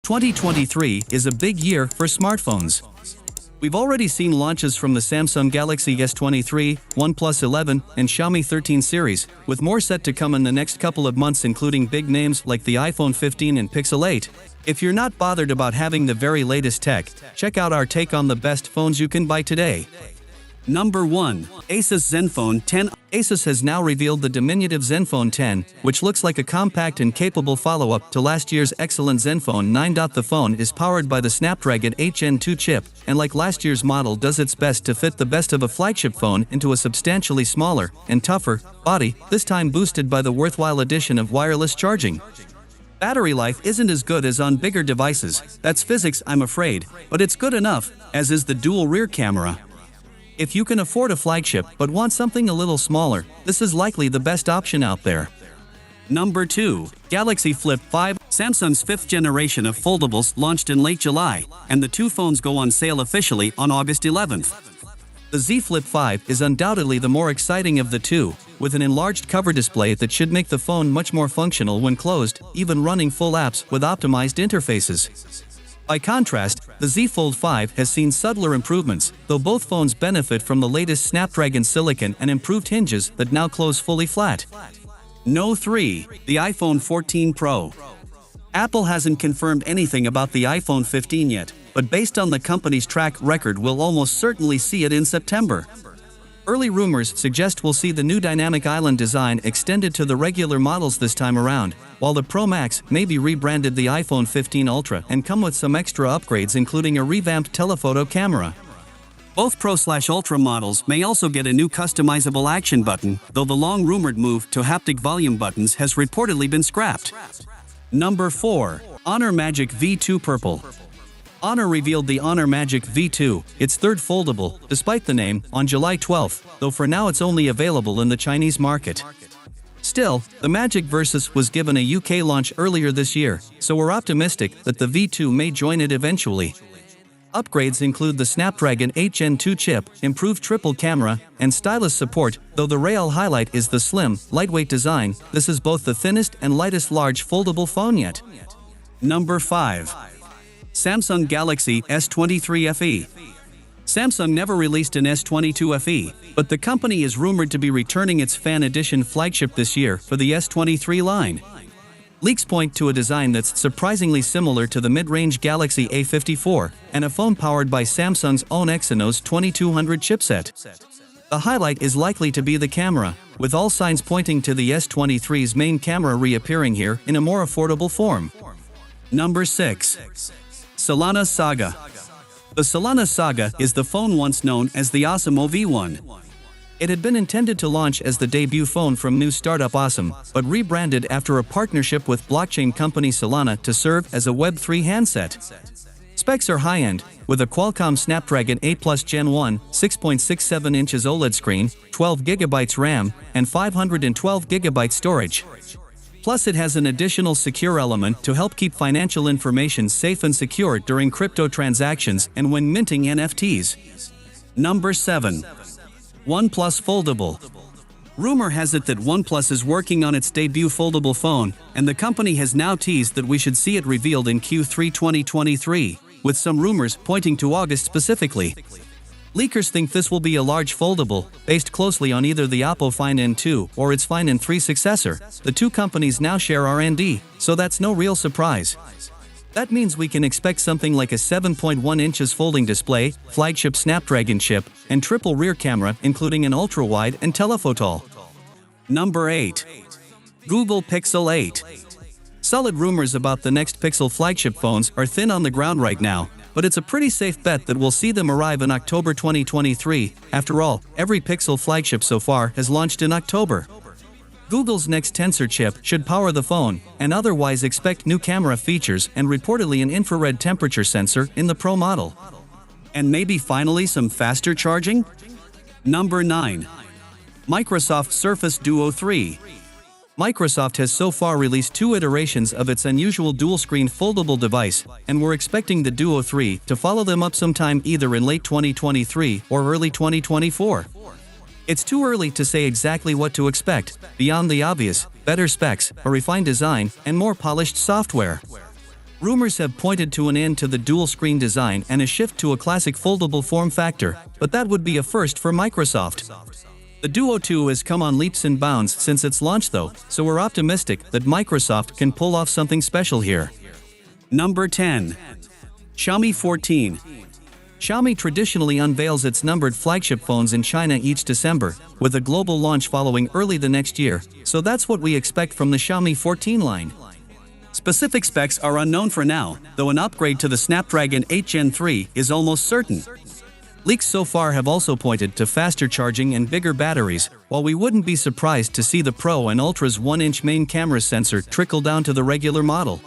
2023 is a big year for smartphones. We've already seen launches from the Samsung Galaxy S23, OnePlus 11, and Xiaomi 13 series, with more set to come in the next couple of months, including big names like the iPhone 15 and Pixel 8. If you're not bothered about having the very latest tech, check out our take on the best phones you can buy today. Number 1. Asus Zenphone 10. Asus has now revealed the diminutive Zenphone 10, which looks like a compact and capable follow-up to last year's excellent Zenphone 9. The phone is powered by the Snapdragon 8 Gen 2 chip, and like last year's model does its best to fit the best of a flagship phone into a substantially smaller and tougher body, this time boosted by the worthwhile addition of wireless charging. Battery life isn't as good as on bigger devices, that's physics I'm afraid, but it's good enough, as is the dual rear camera. If you can afford a flagship but want something a little smaller, this is likely the best option out there. Number 2. Galaxy Flip 5. Samsung's 5th generation of foldables launched in late July, and the two phones go on sale officially on August 11th. The Z Flip 5 is undoubtedly the more exciting of the two, with an enlarged cover display that should make the phone much more functional when closed, even running full apps with optimized interfaces. By contrast, the Z Fold 5 has seen subtler improvements, though both phones benefit from the latest Snapdragon silicon and improved hinges that now close fully flat. No. 3. The iPhone 14 Pro. Apple hasn't confirmed anything about the iPhone 15 yet, but based on the company's track record we'll almost certainly see it in September. Early rumors suggest we'll see the new dynamic island design extended to the regular models this time around, while the Pro Max may be rebranded the iPhone 15 Ultra and come with some extra upgrades including a revamped telephoto camera. Both Pro/Ultra models may also get a new customizable action button, though the long-rumored move to haptic volume buttons has reportedly been scrapped. Number 4. Honor Magic V2 Purple. Honor revealed the Honor Magic V2, its third foldable, despite the name, on July 12, though for now it's only available in the Chinese market. Still, the Magic Versus was given a UK launch earlier this year, so we're optimistic that the V2 may join it eventually. Upgrades include the Snapdragon 8 Gen 2 chip, improved triple camera, and stylus support, though the real highlight is the slim, lightweight design. This is both the thinnest and lightest large foldable phone yet. Number 5. Samsung Galaxy S23 FE. Samsung never released an S22 FE, but the company is rumored to be returning its Fan Edition flagship this year for the S23 line. Leaks point to a design that's surprisingly similar to the mid-range Galaxy A54, and a phone powered by Samsung's own Exynos 2200 chipset. The highlight is likely to be the camera, with all signs pointing to the S23's main camera reappearing here in a more affordable form. Number 6. Salana Saga. The Salana Saga is the phone once known as the Osmo V1. It had been intended to launch as the debut phone from new startup Osmo, but rebranded after a partnership with blockchain company Salana to serve as a Web3 handset. Specs are high-end, with a Qualcomm Snapdragon 8 Plus Gen 1, 6.67 inches OLED screen, 12GB RAM, and 512GB storage. Plus it has an additional secure element to help keep financial information safe and secure during crypto transactions and when minting NFTs. Number 7. OnePlus Foldable. Rumor has it that OnePlus is working on its debut foldable phone, and the company has now teased that we should see it revealed in Q3 2023, with some rumors pointing to August specifically. Leakers think this will be a large foldable, based closely on either the Oppo Find N2 or its Find N3 successor. The two companies now share R&D, so that's no real surprise. That means we can expect something like a 7.1 inches folding display, flagship Snapdragon chip, and triple rear camera including an ultra-wide and telephoto. Number 8. Google Pixel 8. Solid rumors about the next Pixel flagship phones are thin on the ground right now, but it's a pretty safe bet that we'll see them arrive in October 2023. After all, every Pixel flagship so far has launched in October. Google's next Tensor chip should power the phone, and otherwise expect new camera features and reportedly an infrared temperature sensor in the Pro model. And maybe finally some faster charging? Number 9. Microsoft Surface Duo 3. Microsoft has so far released 2 iterations of its unusual dual-screen foldable device, and we're expecting the Duo 3 to follow them up sometime either in late 2023 or early 2024. It's too early to say exactly what to expect, beyond the obvious, better specs, a refined design, and more polished software. Rumors have pointed to an end to the dual-screen design and a shift to a classic foldable form factor, but that would be a first for Microsoft. The Duo 2 has come on leaps and bounds since its launch though, so we're optimistic that Microsoft can pull off something special here. Number 10. Xiaomi 14. Xiaomi traditionally unveils its numbered flagship phones in China each December, with a global launch following early the next year, so that's what we expect from the Xiaomi 14 line. Specific specs are unknown for now, though an upgrade to the Snapdragon 8 Gen 3 is almost certain. Leaks so far have also pointed to faster charging and bigger batteries, while we wouldn't be surprised to see the Pro and Ultra's 1-inch main camera sensor trickle down to the regular model.